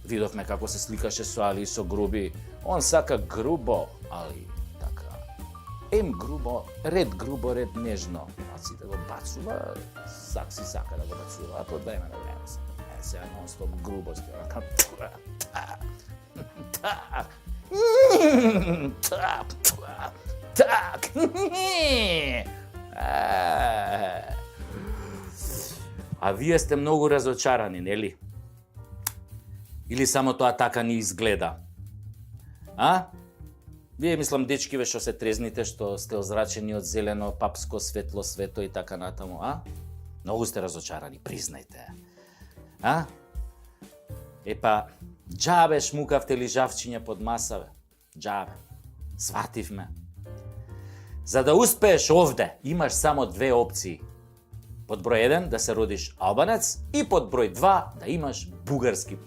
Видовме како се сликаше со Али и со Груби. Он сака грубо, Али така. Грубо, ред нежно. А сите го бацува, сакси сака да го бацува, а под време на време се. Сега нон-стоп грубост, така. Так. А вие сте многу разочарани, нели? Или само тоа така ни изгледа? Вие, мислам, дечкиве што се трезните, што сте озрачени од зелено, папско, светло, свето и така натаму, Многу сте разочарани, признајте. Епа, џабе шмукавте лижавчиња под маса, бе. Џабе. Свативме. За да успееш овде, имаш само две опции. Под број 1 да се родиш албанец и под број 2 да имаш бугарски